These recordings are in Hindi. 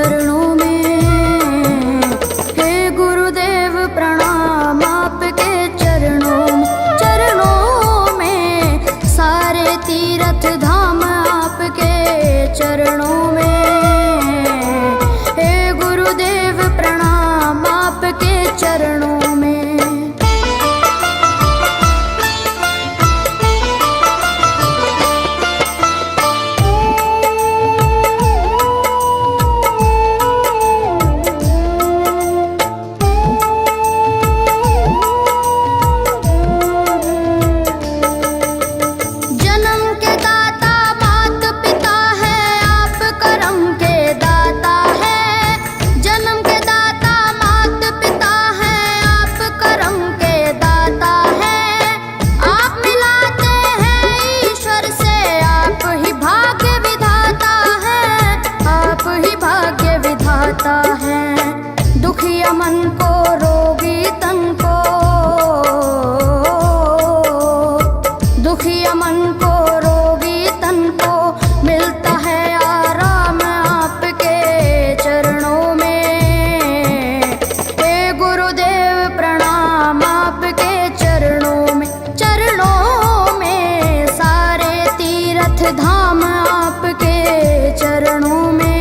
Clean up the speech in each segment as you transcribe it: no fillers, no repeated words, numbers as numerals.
चरणों में। हे गुरुदेव प्रणाम आपके चरणों में, सारे तीर्थ धाम आपके चरणों में। हे गुरुदेव प्रणाम आपके चरणों में। दुखिया मन को, रोगी तन को, दुखिया मन को, रोगी तन को मिलता है आराम आपके चरणों में। हे गुरुदेव प्रणाम आपके चरणों में। चरणों में सारे तीर्थ धाम आपके चरणों में।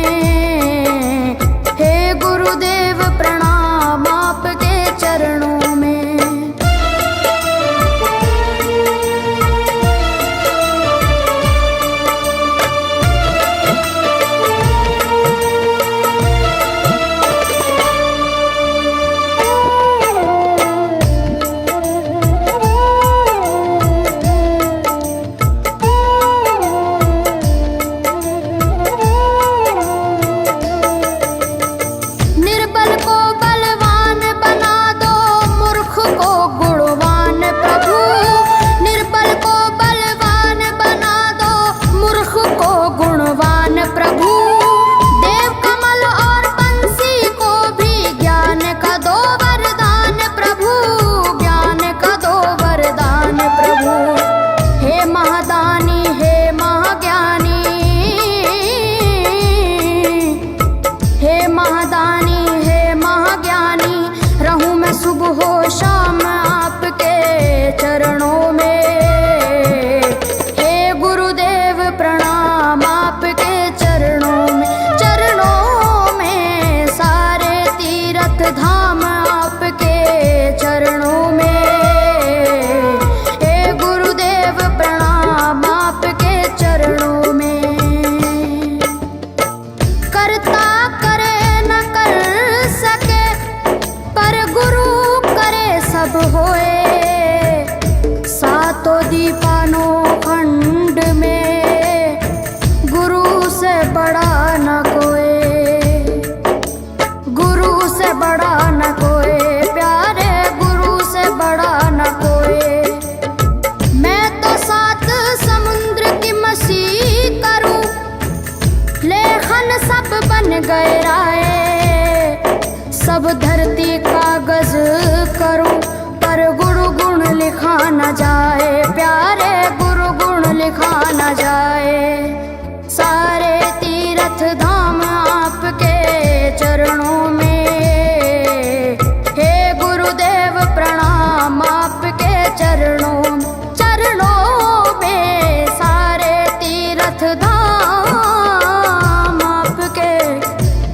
गुरुदेव प्रणाम आपके चरणों में। सुबह हो शाम आपके चरणों में। हे गुरुदेव प्रणाम आपके चरणों में। चरणों में सारे तीर्थ धाम आपके चरणों में। हे गुरुदेव प्रणाम आपके चरणों में। करता करे न कर सके पर गुरु सब होए। सातों दीपानों खंड में गुरु से बड़ा न कोई। गुरु से बड़ा न कोई, प्यारे गुरु से बड़ा न कोई। मैं तो 7 समुद्र की मसी करूं, लेखन सब बन गए राय। सब धरती कागज करूं पर गुरु गुण लिखा न जाए। प्यारे गुरु गुण लिखा न जाए। सारे तीर्थ धाम आपके चरणों में। हे गुरुदेव प्रणाम आपके चरणों में। चरणों में सारे तीर्थ धाम आपके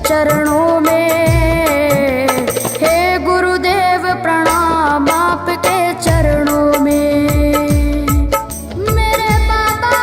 चरणों में। प्रणाम आपके चरणों में। मेरे बाबा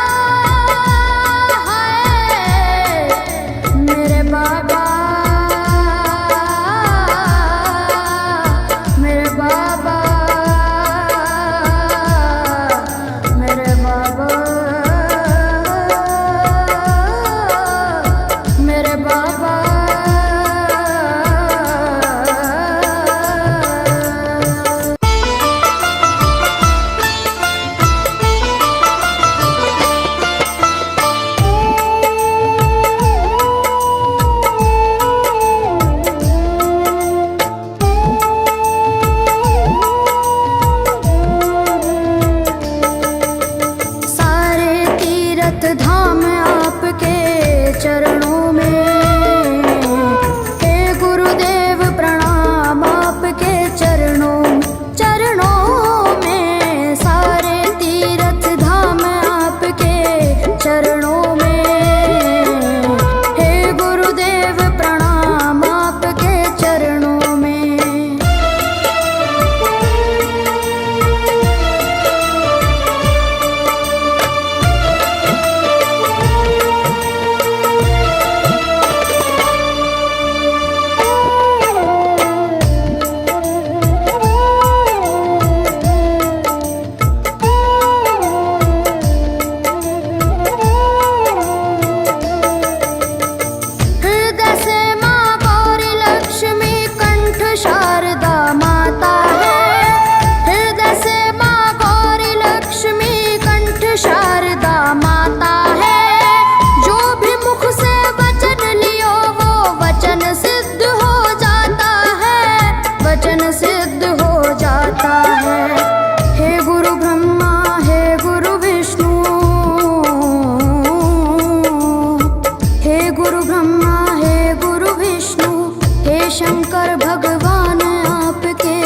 शंकर भगवान आपके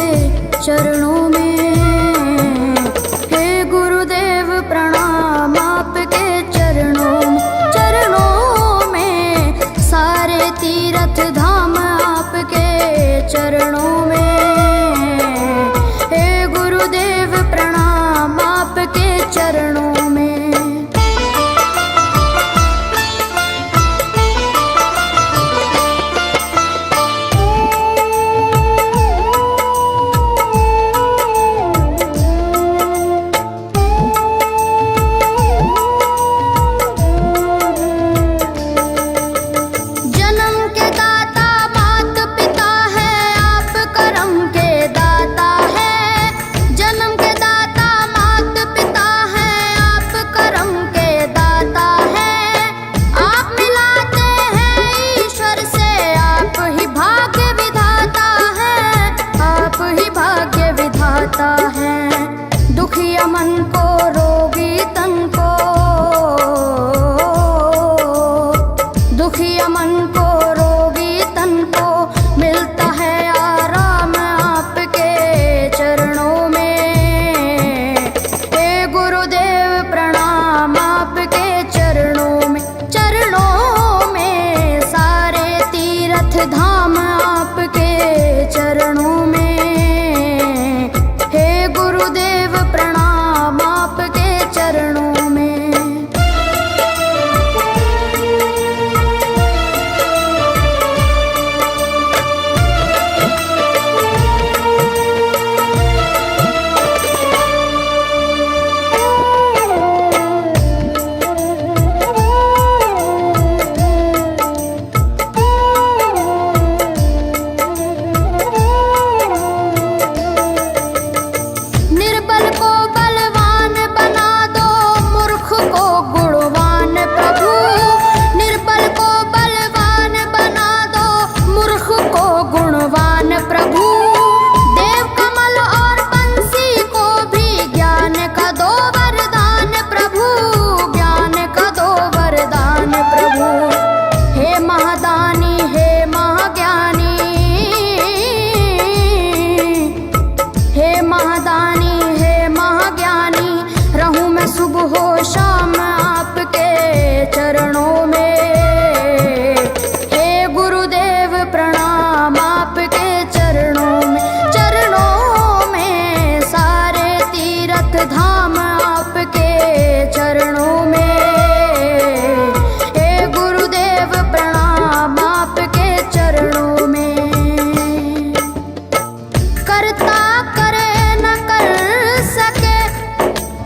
चरणों में, हे गुरुदेव प्रणाम आपके चरणों में सारे तीर्थ धाम आपके चरणों में, हे गुरुदेव प्रणाम आपके चरणों में। दुखिया मन को रोगी तन को, दुखिया मन को रोगी तन को मिलता है आराम आपके चरणों में, हे गुरुदेव प्रणाम आपके चरणों में सारे तीर्थ धाम आपके चरणों में, गुरुदेव प्रणाम आपके चरणों में। सुबह शाम आपके चरणों में, हे गुरुदेव प्रणाम आपके चरणों में सारे तीर्थ धाम आपके चरणों में, हे गुरुदेव प्रणाम आपके चरणों में। करता करे न कर सके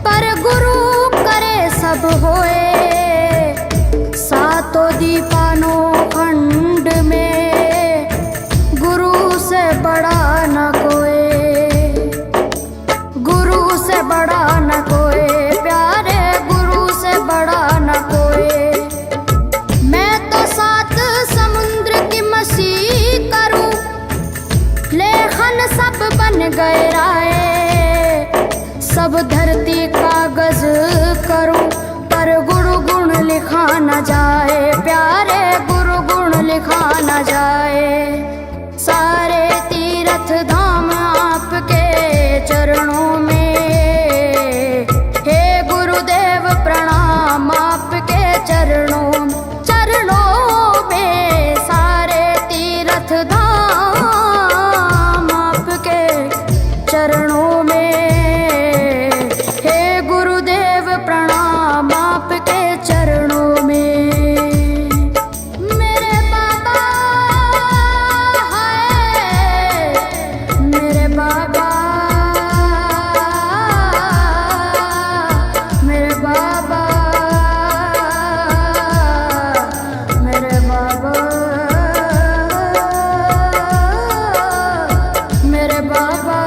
पर गुरु सब होए, सातों दीपानों खंड में गुरु से बड़ा न कोई, गुरु से बड़ा न कोई, प्यारे गुरु से बड़ा न कोई। मैं तो सात समुद्र की मसी करूं, लेखन सब बन गए राय, सब धरती कागज करूं पर गुरु गुण लिखा न जाए, प्यारे गुरु गुण लिखा न जाए। सारे तीर्थ धाम आपके चरणों में, हे गुरुदेव प्रणाम आपके चरणों में सारे तीर्थ धाम आपके चरणों में, चरणों में। मेरे बाबा है, मेरे बाबा, मेरे बाबा, मेरे बाबा, मेरे बाबा।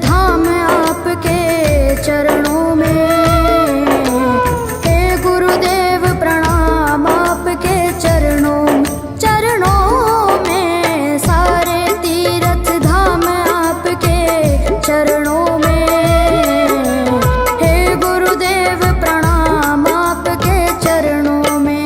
धाम आपके चरणों में। हे गुरुदेव प्रणाम आपके चरणों में।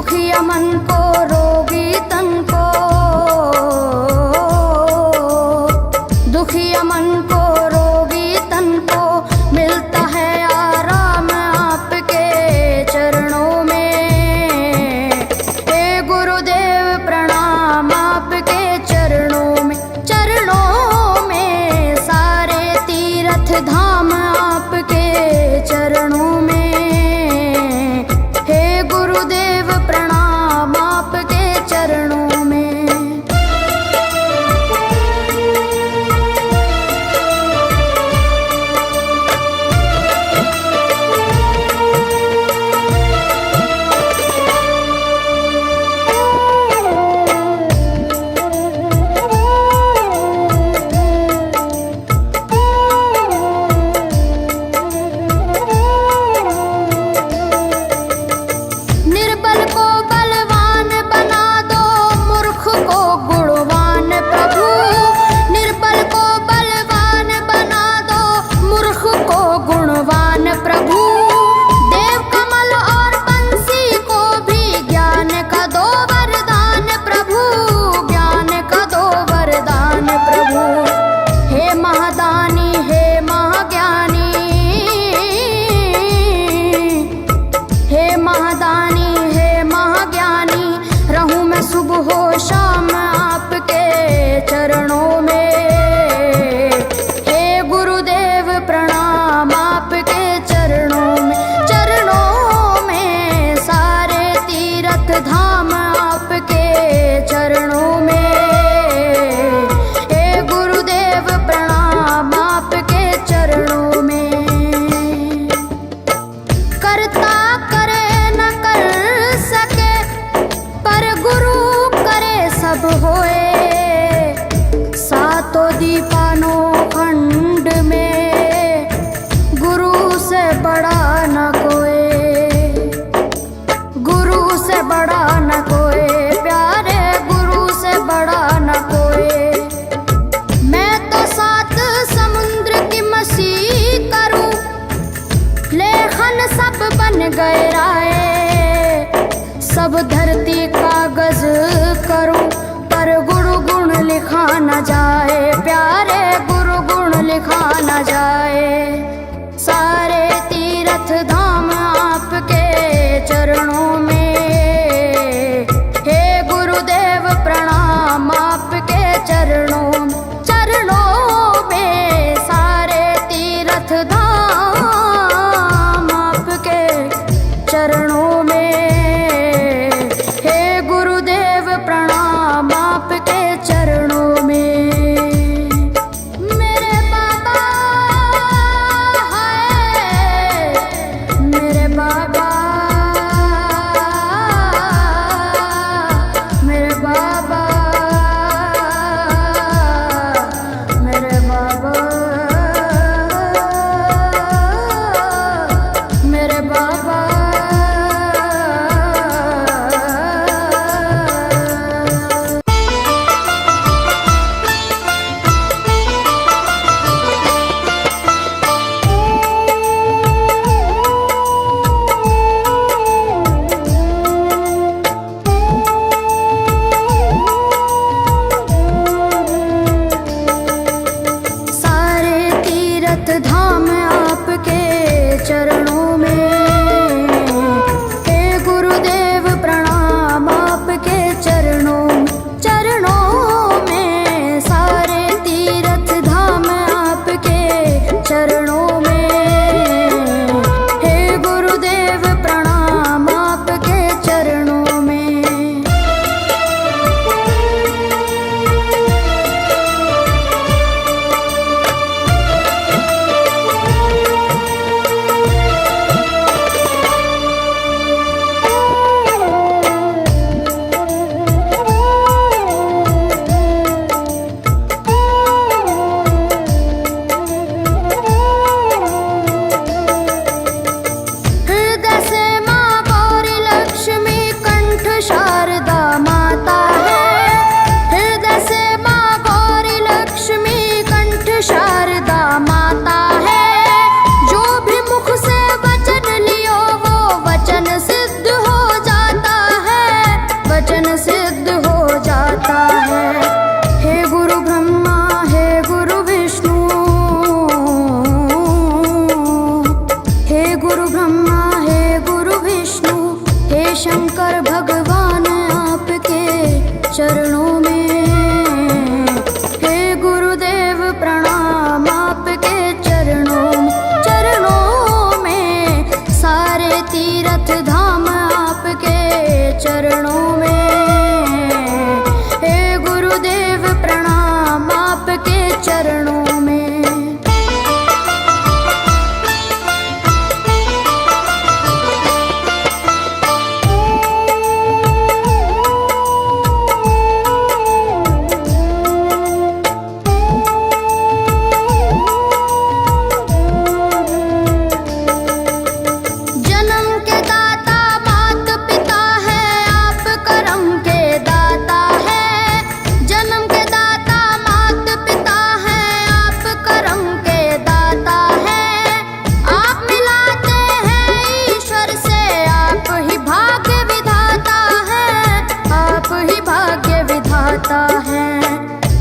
दुखिया मन को रोगी तन को, दुखिया मन को रोगी तन को मिलता है आराम आपके चरणों में। हे गुरुदेव प्रणाम आपके चरणों में, चरणों में सारे तीर्थ धाम आपके चरणों में। हे गुरुदेव प्रणाम आपके चरणों में। निर्बल को बलवान बना दो, मूर्ख को गुणवान प्रभु। निर्बल को बलवान बना दो, मूर्ख को गुणवान प्रभु। देव कमल और बंसी को भी ज्ञान का दो वरदान प्रभु, ज्ञान का दो वरदान प्रभु। हे महादानी हे महाज्ञानी, हे महादानी हे महाज्ञानी, रहूं मैं सुबह हो शाम आपके चरणों में। हे गुरुदेव प्रणाम आपके चरणों में, चरणों में सारे तीर्थ धाम आपके चरणों में। हे गुरुदेव प्रणाम आपके चरणों में। करता करे न कर सके, पर गुरु करे सब होए। सातों दीपानों खंड में गुरु से बड़ा न कोई, गुरु से बड़ा न कोई, प्यारे गुरु से बड़ा न कोई। मैं तो सात समुद्र की मसी करूं, लेखन सब बन गए राय। सब धरती कागज करूं, पर गुरु गुण लिखा न जाए, प्यारे गुरु गुण लिखा न जाए। सारे तीर्थ धाम आपके चरणों में। हे गुरुदेव प्रणाम आपके चरणों में, चरणों में सारे तीर्थ धाम आपके चरणों में। हे गुरुदेव प्रणाम आपके चरणों में। मेरे बाबा चरणों में। हे गुरुदेव प्रणाम आपके चरणों में।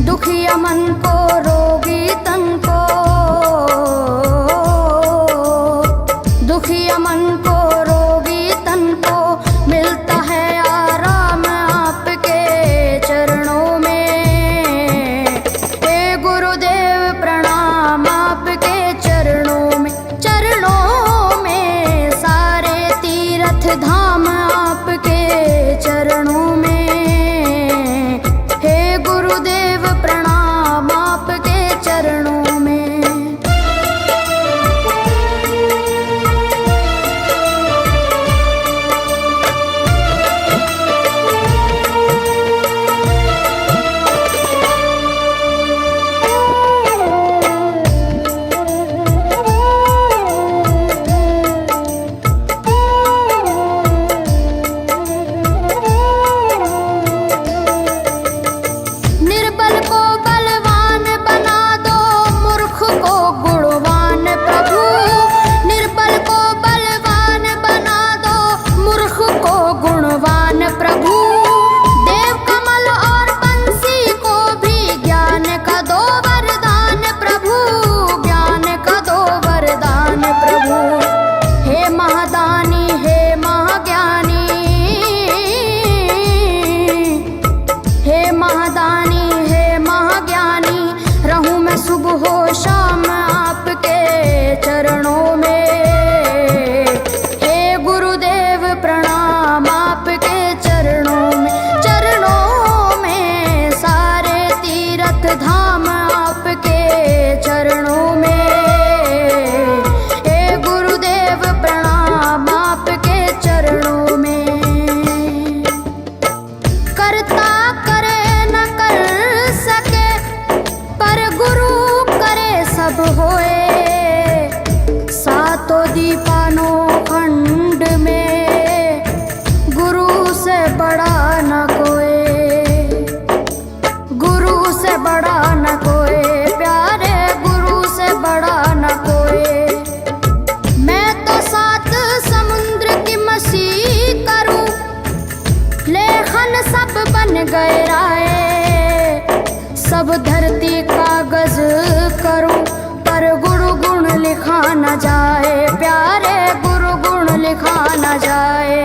दुखिया मन को रोगी तन को, दुखिया मन को रोगी तन को मिलता है आराम आपके चरणों में। हे गुरुदेव प्रणाम आपके चरणों में। चरणों में सारे तीर्थ धाम आपके चरणों में। गुरुदेव प्रणाम आपके चरणों में। सुबह शाम आपके चरणों में। हे गुरुदेव प्रणाम आपके चरणों में। चरणों में सारे तीर्थ धाम आपके चरणों में। हे गुरुदेव प्रणाम आपके चरणों में। करता करे न कर सके पर गुरु सब होए। सातों दीपानों खंड में गुरु से बड़ा न कोई, गुरु से बड़ा न कोई, प्यारे गुरु से बड़ा न कोई। मैं तो सात समुद्र की मसी करूं, लेखन सब बन गए राय। सब धरती कागज करूं पर गुरु गुण लिखा न जाए, प्यारे गुरु गुण लिखा न जाए।